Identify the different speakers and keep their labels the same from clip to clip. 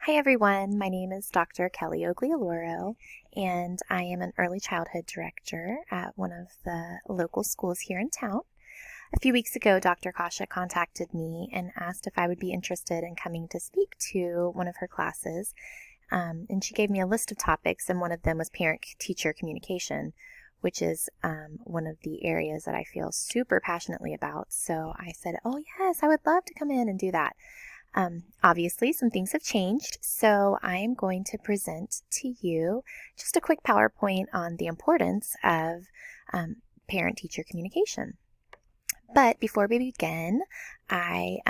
Speaker 1: Hi everyone, my name is Dr. Kelly Oglioloro, and I am an early childhood director at one of the local schools here in town. A few weeks ago, Dr. Kasha contacted me and asked if I would be interested in coming to speak to one of her classes, and she gave me a list of topics, and one of them was parent-teacher communication, which is one of the areas that I feel super passionately about. So I said, oh yes, I would love to come in and do that. Obviously, some things have changed, so I am going to present to you just a quick PowerPoint on the importance of parent-teacher communication. But before we begin, I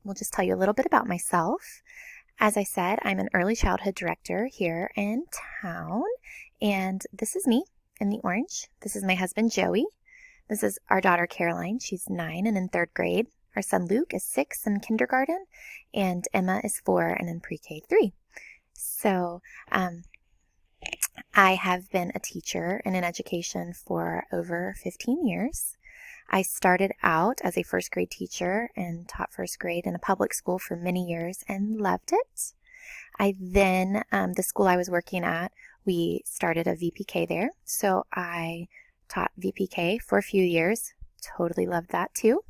Speaker 1: will just tell you a little bit about myself. As I said, I'm an early childhood director here in town, and this is me in the orange. This is my husband, Joey. This is our daughter, Caroline. She's 9 and in 3rd grade. Our son Luke is 6 in kindergarten, and Emma is 4 and in pre-K 3. So I have been a teacher and in education for over 15 years. I started out as a 1st grade teacher and taught 1st grade in a public school for many years and loved it. I then, the school I was working at, we started a VPK there. So I taught VPK for a few years. Totally loved that too.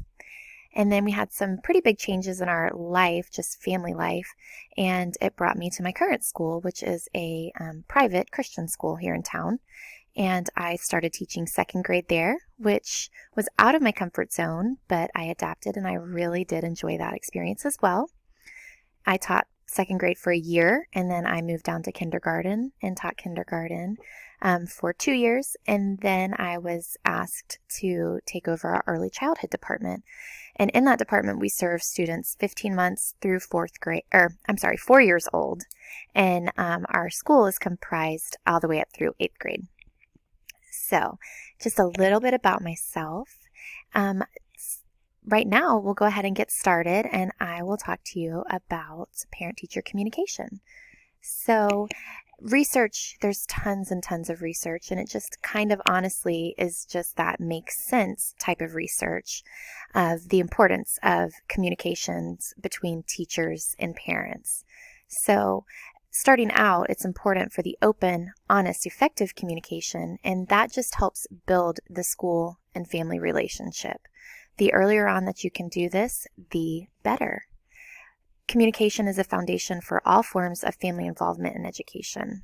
Speaker 1: And then we had some pretty big changes in our life, just family life, and it brought me to my current school, which is a private Christian school here in town. And I started teaching 2nd grade there, which was out of my comfort zone, but I adapted and I really did enjoy that experience as well. I taught 2nd grade for a year, and then I moved down to kindergarten and taught kindergarten for 2 years, and then I was asked to take over our early childhood department. And in that department, we serve students 15 months through 4 years old, and our school is comprised all the way up through 8th grade. So, just a little bit about myself. Right now, we'll go ahead and get started, and I will talk to you about parent-teacher communication. So, research, there's tons and tons of research, and it just kind of honestly is just that makes sense type of research of the importance of communications between teachers and parents. So, starting out, it's important for the open, honest, effective communication, and that just helps build the school and family relationship. The earlier on that you can do this, the better. Communication is a foundation for all forms of family involvement in education.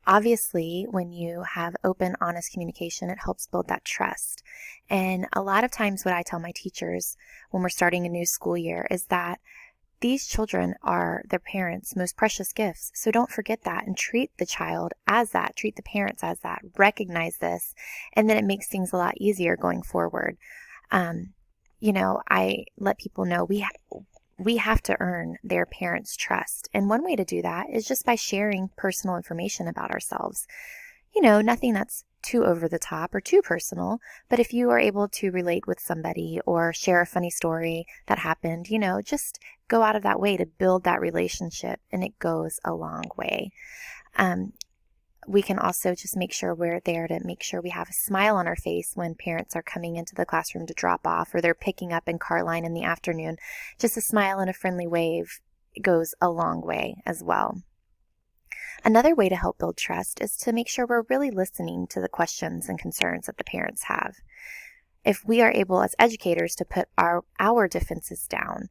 Speaker 1: Obviously, when you have open, honest communication, it helps build that trust. And a lot of times what I tell my teachers when we're starting a new school year is that these children are their parents' most precious gifts. So don't forget that and treat the child as that. Treat the parents as that. Recognize this. And then it makes things a lot easier going forward. I let people know we have to earn their parents' trust. And one way to do that is just by sharing personal information about ourselves. Nothing that's too over the top or too personal, but if you are able to relate with somebody or share a funny story that happened, just go out of that way to build that relationship, and it goes a long way. We can also just make sure we're there to make sure we have a smile on our face when parents are coming into the classroom to drop off or they're picking up in car line in the afternoon. Just a smile and a friendly wave goes a long way as well. Another way to help build trust is to make sure we're really listening to the questions and concerns that the parents have. If we are able as educators to put our defenses down,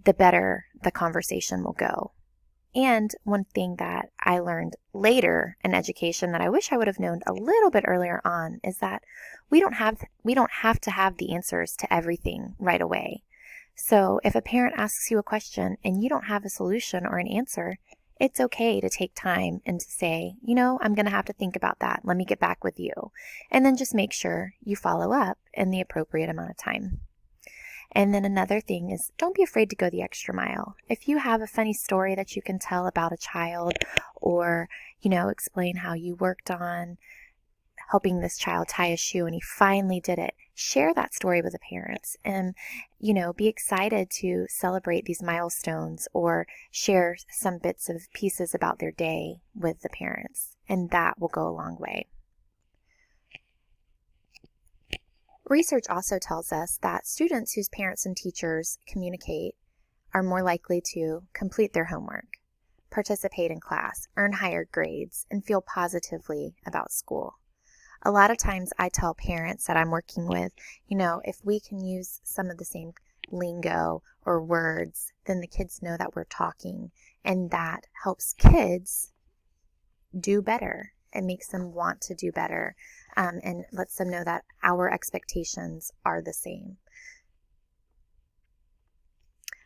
Speaker 1: the better the conversation will go. And one thing that I learned later in education that I wish I would have known a little bit earlier on is that we don't have to have the answers to everything right away. So if a parent asks you a question and you don't have a solution or an answer, it's okay to take time and to say, I'm going to have to think about that. Let me get back with you. And then just make sure you follow up in the appropriate amount of time. And then another thing is don't be afraid to go the extra mile. If you have a funny story that you can tell about a child or, explain how you worked on helping this child tie a shoe and he finally did it, share that story with the parents and, be excited to celebrate these milestones or share some bits of pieces about their day with the parents. And that will go a long way. Research also tells us that students whose parents and teachers communicate are more likely to complete their homework, participate in class, earn higher grades, and feel positively about school. A lot of times I tell parents that I'm working with, if we can use some of the same lingo or words, then the kids know that we're talking, and that helps kids do better. It makes them want to do better, and lets them know that our expectations are the same.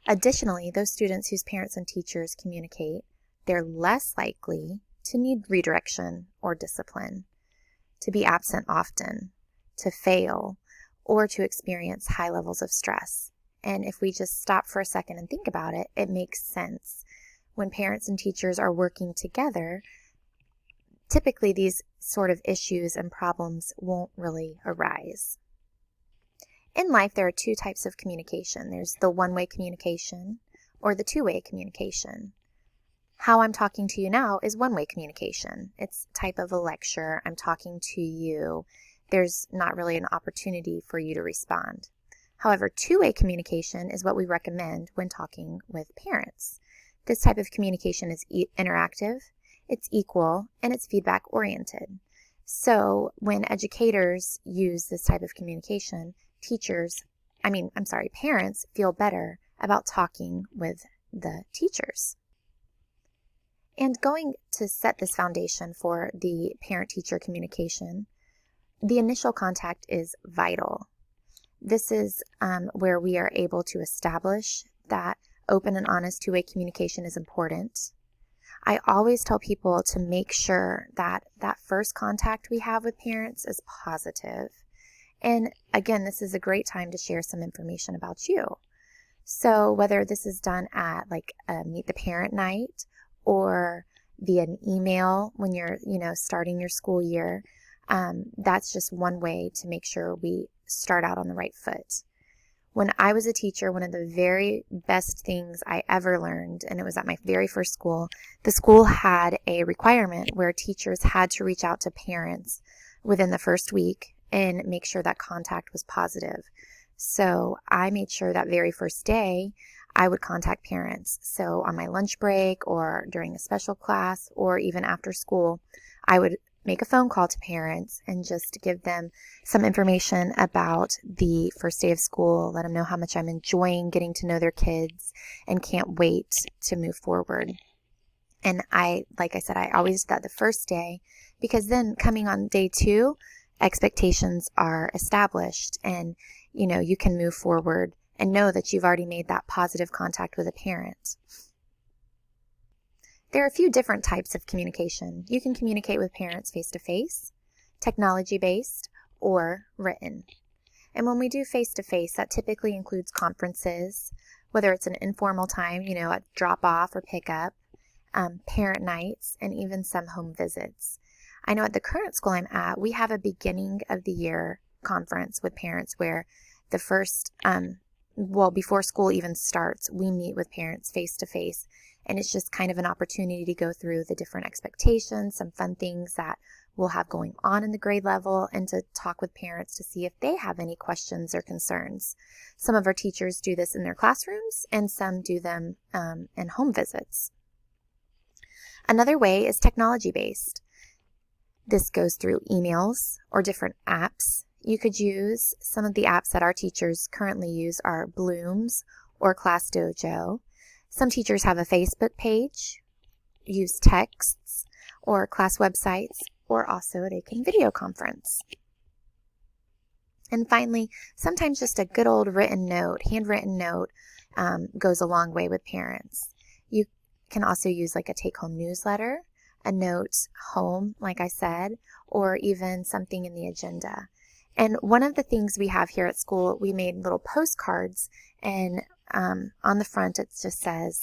Speaker 1: Additionally, those students whose parents and teachers communicate, they're less likely to need redirection or discipline, to be absent often, to fail, or to experience high levels of stress. And if we just stop for a second and think about it, it makes sense. When parents and teachers are working together, typically these sort of issues and problems won't really arise. In life, there are two types of communication. There's the one-way communication or the two-way communication. How I'm talking to you now is one-way communication. It's a type of a lecture. I'm talking to you. There's not really an opportunity for you to respond. However, two-way communication is what we recommend when talking with parents. This type of communication is interactive, it's equal, and it's feedback-oriented. So when educators use this type of communication, parents feel better about talking with the teachers. And going to set this foundation for the parent-teacher communication, the initial contact is vital. This is where we are able to establish that open and honest two-way communication is important. I always tell people to make sure that that first contact we have with parents is positive. And again, this is a great time to share some information about you. So whether this is done at like a Meet the Parent night or via an email when you're, starting your school year, that's just one way to make sure we start out on the right foot. When I was a teacher, one of the very best things I ever learned, and it was at my very first school, the school had a requirement where teachers had to reach out to parents within the first week and make sure that contact was positive. So I made sure that very first day I would contact parents. So on my lunch break or during a special class or even after school, I would make a phone call to parents and just give them some information about the first day of school, let them know how much I'm enjoying getting to know their kids and can't wait to move forward. And like I said, I always did that the first day because then coming on day 2, expectations are established and, you can move forward and know that you've already made that positive contact with a parent. There are a few different types of communication. You can communicate with parents face-to-face, technology-based, or written. And when we do face-to-face, that typically includes conferences, whether it's an informal time, a drop-off or pick-up, parent nights, and even some home visits. I know at the current school I'm at, we have a beginning of the year conference with parents where the first, before school even starts, we meet with parents face-to-face. And it's just kind of an opportunity to go through the different expectations, some fun things that we'll have going on in the grade level, and to talk with parents to see if they have any questions or concerns. Some of our teachers do this in their classrooms, and some do them in home visits. Another way is technology-based. This goes through emails or different apps. You could use some of the apps that our teachers currently use are Blooms or ClassDojo. Some teachers have a Facebook page, use texts or class websites, or also they can video conference. And finally, sometimes just a good old handwritten note goes a long way with parents. You can also use like a take-home newsletter, a note home, like I said, or even something in the agenda. And one of the things we have here at school, we made little postcards, and on the front it just says,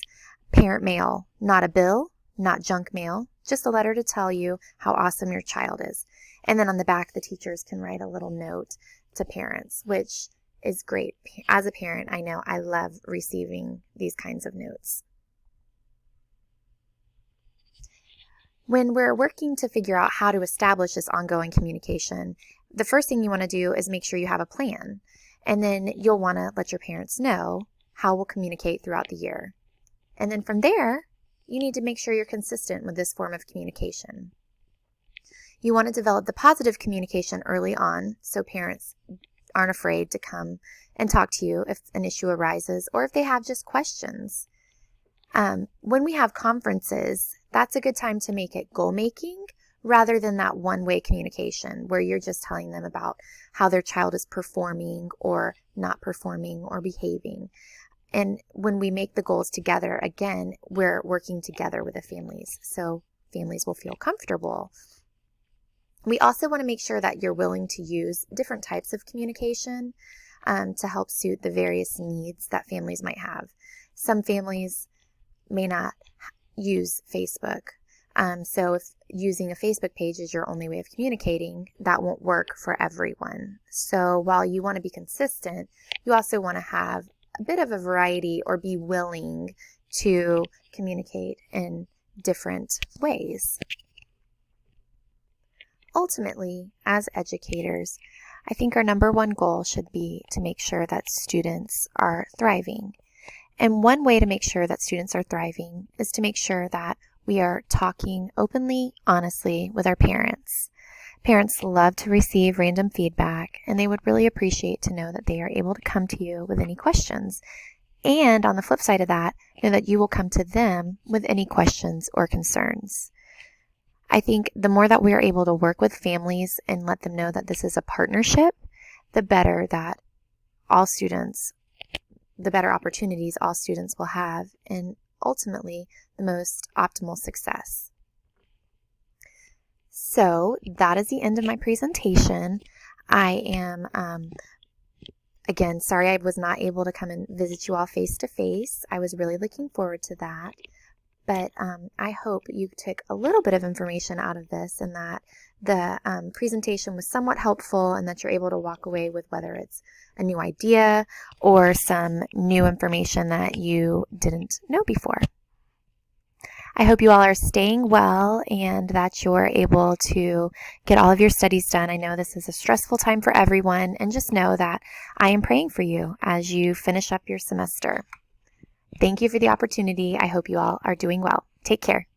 Speaker 1: parent mail, not a bill, not junk mail, just a letter to tell you how awesome your child is. And then on the back, the teachers can write a little note to parents, which is great. As a parent, I know I love receiving these kinds of notes. When we're working to figure out how to establish this ongoing communication, the first thing you want to do is make sure you have a plan. And then you'll want to let your parents know how we'll communicate throughout the year. And then from there, you need to make sure you're consistent with this form of communication. You want to develop the positive communication early on so parents aren't afraid to come and talk to you if an issue arises or if they have just questions. When we have conferences, that's a good time to make it goal making rather than that one-way communication where you're just telling them about how their child is performing or not performing or behaving. And when we make the goals together, again, we're working together with the families, so families will feel comfortable. We also want to make sure that you're willing to use different types of communication to help suit the various needs that families might have. Some families may not use Facebook. So if using a Facebook page is your only way of communicating, that won't work for everyone. So while you want to be consistent, you also want to have a bit of a variety or be willing to communicate in different ways. Ultimately, as educators, I think our number one goal should be to make sure that students are thriving. And one way to make sure that students are thriving is to make sure that we are talking openly, honestly with our parents. Parents love to receive random feedback, and they would really appreciate to know that they are able to come to you with any questions. And on the flip side of that, know that you will come to them with any questions or concerns. I think the more that we are able to work with families and let them know that this is a partnership, the better that the better opportunities all students will have, and ultimately the most optimal success. So that is the end of my presentation. I am, again, sorry I was not able to come and visit you all face to face. I was really looking forward to that. But I hope you took a little bit of information out of this and that the presentation was somewhat helpful and that you're able to walk away with whether it's a new idea or some new information that you didn't know before. I hope you all are staying well and that you're able to get all of your studies done. I know this is a stressful time for everyone, and just know that I am praying for you as you finish up your semester. Thank you for the opportunity. I hope you all are doing well. Take care.